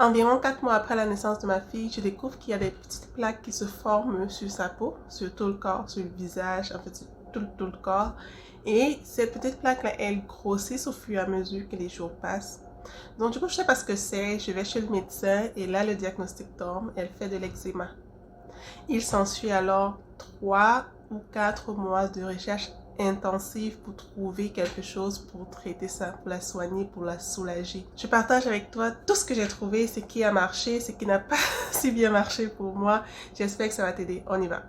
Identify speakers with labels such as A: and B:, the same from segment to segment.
A: Environ 4 mois après la naissance de ma fille, je découvre qu'il y a des petites plaques qui se forment sur sa peau, sur tout le corps, sur le visage, en fait sur tout le corps. Et cette petite plaque-là, elle grossit au fur et à mesure que les jours passent. Donc du coup, je ne sais pas ce que c'est, je vais chez le médecin et là, le diagnostic tombe, elle fait de l'eczéma. Il s'ensuit alors 3 ou 4 mois de recherche intensive pour trouver quelque chose pour traiter ça, pour la soigner, pour la soulager. Je partage avec toi tout ce que j'ai trouvé, ce qui a marché, ce qui n'a pas si bien marché pour moi. J'espère que ça va t'aider. On y va.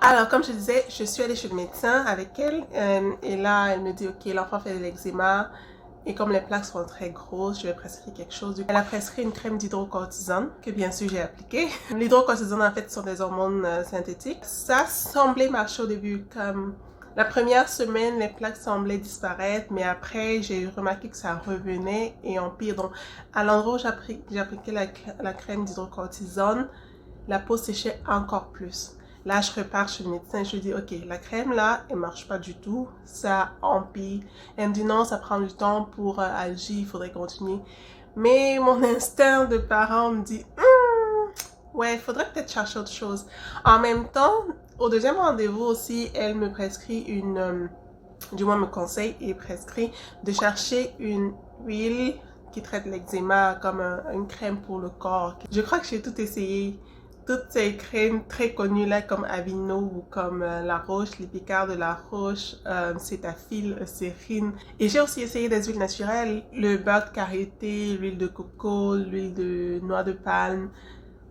A: Alors, comme je disais, je suis allée chez le médecin avec elle et là, elle me dit, ok, l'enfant fait de l'eczéma et comme les plaques sont très grosses, je vais prescrire quelque chose. Elle a prescrit une crème d'hydrocortisone que bien sûr j'ai appliquée. L'hydrocortisone, en fait, sont des hormones synthétiques. Ça semblait marcher au début comme... La première semaine, les plaques semblaient disparaître, mais après, j'ai remarqué que ça revenait et empire. Donc, à l'endroit où j'appliquais la crème d'hydrocortisone, la peau séchait encore plus. Là, je repars chez le médecin, je lui dis, ok, la crème là, elle marche pas du tout, ça empire. Elle me dit non, ça prend du temps pour agir, il faudrait continuer. Mais mon instinct de parent me dit, ouais, il faudrait peut-être chercher autre chose. En même temps, au deuxième rendez-vous aussi, elle me prescrit du moins me conseille et prescrit de chercher une huile qui traite l'eczéma comme une crème pour le corps. Je crois que j'ai tout essayé. Toutes ces crèmes très connues là comme Aveeno ou comme La Roche, les Picards de La Roche, Cetaphil, Cérine. Et j'ai aussi essayé des huiles naturelles, le beurre de karité, l'huile de coco, l'huile de noix de palme.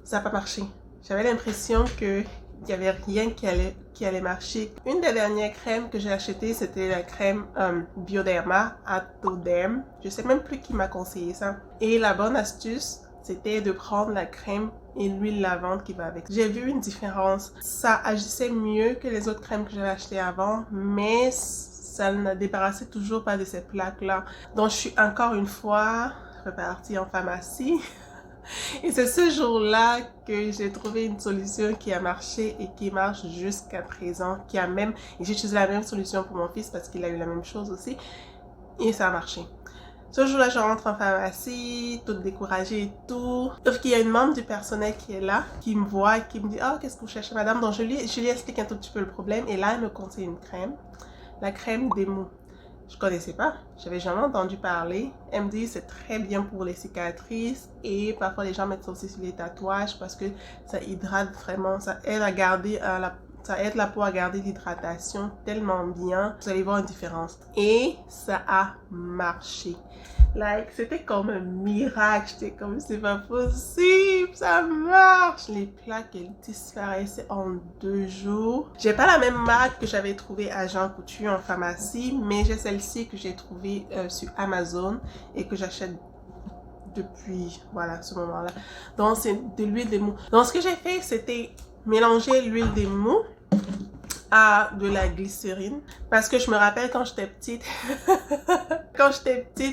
A: Ça n'a pas marché. J'avais l'impression que il n'y avait rien qui allait marcher. Une des dernières crèmes que j'ai achetées, c'était la crème Bioderma Atoderm. Je sais même plus qui m'a conseillé ça. Et la bonne astuce, c'était de prendre la crème et l'huile lavande qui va avec. J'ai vu une différence. Ça agissait mieux que les autres crèmes que j'avais achetées avant, mais ça ne débarrassait toujours pas de ces plaques-là. Donc, je suis encore une fois repartie en pharmacie. Et c'est ce jour-là que j'ai trouvé une solution qui a marché et qui marche jusqu'à présent. Et j'ai utilisé la même solution pour mon fils parce qu'il a eu la même chose aussi. Et ça a marché. Ce jour-là, je rentre en pharmacie, toute découragée et tout. Sauf qu'il y a une membre du personnel qui est là, qui me voit et qui me dit « Oh, qu'est-ce que vous cherchez, madame ?» Donc, je lui explique un tout petit peu le problème. Et là, elle me conseille une crème. La crème Demo. Je connaissais pas, j'avais jamais entendu parler. Elle me dit c'est très bien pour les cicatrices et parfois les gens mettent ça aussi sur les tatouages parce que ça hydrate vraiment, ça aide à garder ça aide la peau à garder l'hydratation tellement bien. Vous allez voir une différence. Et ça a marché. Like, c'était comme un miracle. J'étais comme, c'est pas possible, ça marche. Les plaques, elles disparaissaient en 2 jours. J'ai pas la même marque que j'avais trouvée à Jean Coutu en pharmacie, mais j'ai celle-ci que j'ai trouvée sur Amazon et que j'achète depuis, voilà, ce moment-là. Donc, c'est de l'huile d'émou. Donc, ce que j'ai fait, c'était mélanger l'huile d'émou à de la glycérine parce que je me rappelle quand j'étais petite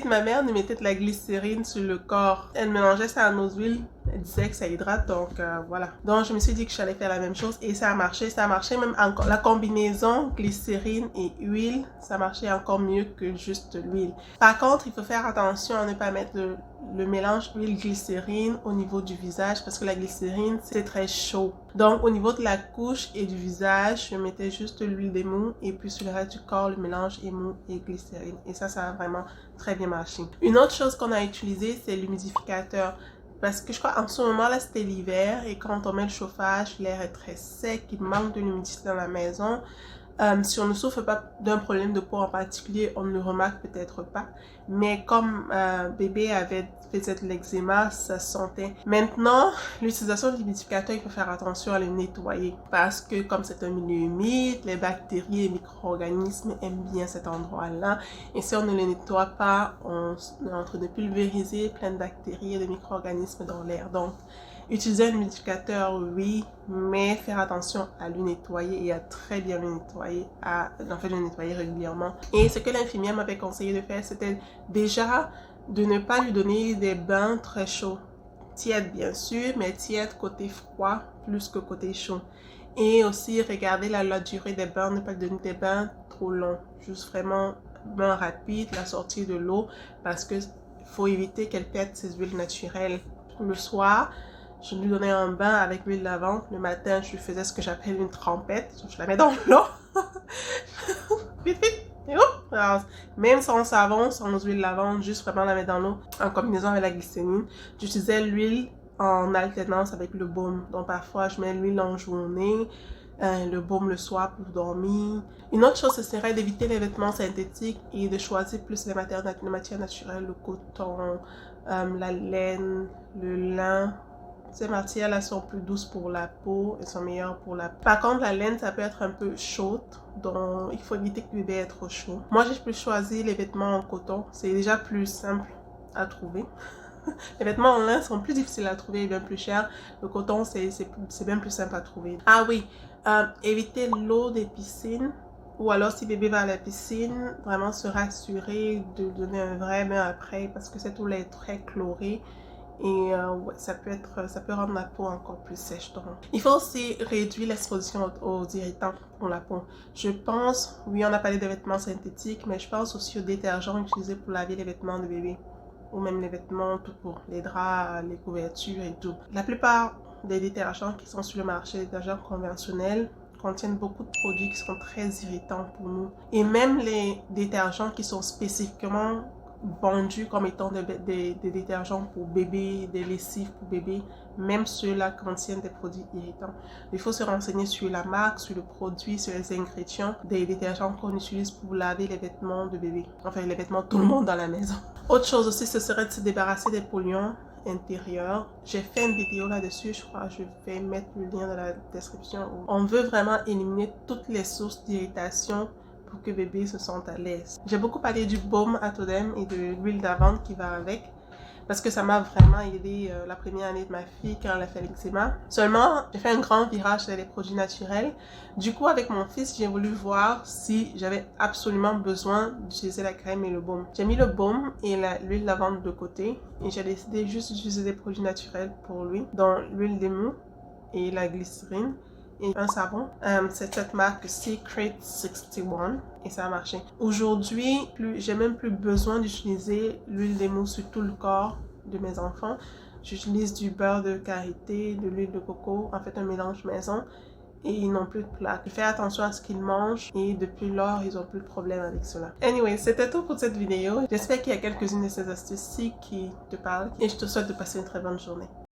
A: ma mère nous mettait de la glycérine sur le corps, elle mélangeait ça à nos huiles, elle disait que ça hydrate, donc voilà. Donc je me suis dit que j'allais faire la même chose et ça a marché même encore. La combinaison glycérine et huile, ça marchait encore mieux que juste l'huile. Par contre, il faut faire attention à ne pas mettre le mélange huile-glycérine au niveau du visage parce que la glycérine, c'est très chaud. Donc au niveau de la couche et du visage, je mettais juste l'huile d'émou et puis sur le reste du corps, le mélange émou et glycérine. Et ça a vraiment très bien marché. Une autre chose qu'on a utilisé, c'est l'humidificateur. Parce que je crois en ce moment là c'était l'hiver et quand on met le chauffage, l'air est très sec, il manque de l'humidité dans la maison. Si on ne souffre pas d'un problème de peau en particulier, on ne le remarque peut-être pas. Mais comme bébé faisait de l'eczéma, ça se sentait. Maintenant, l'utilisation de l'humidificateur, il faut faire attention à le nettoyer. Parce que comme c'est un milieu humide, les bactéries et micro-organismes aiment bien cet endroit-là. Et si on ne le nettoie pas, on est en train de pulvériser plein de bactéries et de micro-organismes dans l'air. Donc, utiliser un humidificateur, oui, mais faire attention à le nettoyer et à très bien le nettoyer, le nettoyer régulièrement. Et ce que l'infirmière m'avait conseillé de faire, c'était déjà de ne pas lui donner des bains très chauds. Tiède bien sûr, mais tiède côté froid plus que côté chaud. Et aussi regarder la durée des bains, ne pas lui donner des bains trop longs, juste vraiment bain rapide, la sortie de l'eau, parce que faut éviter qu'elle perde ses huiles naturelles. Le soir, je lui donnais un bain avec l'huile de lavande. Le matin, je lui faisais ce que j'appelle une trempette. Je la mets dans l'eau. Vite, vite. Et hop! Alors, même sans savon, sans huile de lavande, juste vraiment la mettre dans l'eau en combinaison avec la glycérine. J'utilisais l'huile en alternance avec le baume. Donc parfois, je mets l'huile en journée, le baume le soir pour dormir. Une autre chose, ce serait d'éviter les vêtements synthétiques et de choisir plus les matières naturelles, le coton, la laine, le lin. Ces matières-là sont plus douces pour la peau et sont meilleures pour la peau. Par contre, la laine, ça peut être un peu chaude, donc il faut éviter que le bébé ait trop chaud. Moi, j'ai plus choisi les vêtements en coton. C'est déjà plus simple à trouver. Les vêtements en lin sont plus difficiles à trouver et bien plus chers. Le coton, c'est bien plus simple à trouver. Ah oui, éviter l'eau des piscines. Ou alors, si bébé va à la piscine, vraiment se rassurer de donner un vrai bain après parce que cette eau est très chlorée. Et ouais, ça peut rendre la peau encore plus sèche. Donc, il faut aussi réduire l'exposition aux irritants pour la peau. Je pense, oui, on a parlé de vêtements synthétiques, mais je pense aussi aux détergents utilisés pour laver les vêtements de bébé. Ou même les vêtements tout court, les draps, les couvertures et tout. La plupart des détergents qui sont sur le marché, les détergents conventionnels, contiennent beaucoup de produits qui sont très irritants pour nous. Et même les détergents qui sont spécifiquement vendus comme étant des détergents pour bébé, des lessives pour bébé, même ceux-là contiennent des produits irritants. Il faut se renseigner sur la marque, sur le produit, sur les ingrédients des détergents qu'on utilise pour laver les vêtements de bébé. Enfin, les vêtements de tout le monde dans la maison. Autre chose aussi, ce serait de se débarrasser des polluants intérieurs. J'ai fait une vidéo là-dessus, je crois que je vais mettre le lien dans la description. On veut vraiment éliminer toutes les sources d'irritation pour que bébé se sente à l'aise. J'ai beaucoup parlé du baume à Todem et de l'huile d'amande qui va avec parce que ça m'a vraiment aidé la première année de ma fille quand elle a fait l'eczéma. Seulement, j'ai fait un grand virage sur les produits naturels. Du coup, avec mon fils, j'ai voulu voir si j'avais absolument besoin d'utiliser la crème et le baume. J'ai mis le baume et l'huile d'amande de côté et j'ai décidé juste d'utiliser des produits naturels pour lui, dont l'huile d'émou et la glycérine. Et un savon. C'est cette marque Secret 61 et ça a marché. Aujourd'hui, j'ai même plus besoin d'utiliser l'huile d'émou sur tout le corps de mes enfants. J'utilise du beurre de karité, de l'huile de coco, en fait un mélange maison et ils n'ont plus de plaques. Je fais attention à ce qu'ils mangent et depuis lors, ils n'ont plus de problème avec cela. Anyway, c'était tout pour cette vidéo. J'espère qu'il y a quelques-unes de ces astuces-ci qui te parlent et je te souhaite de passer une très bonne journée.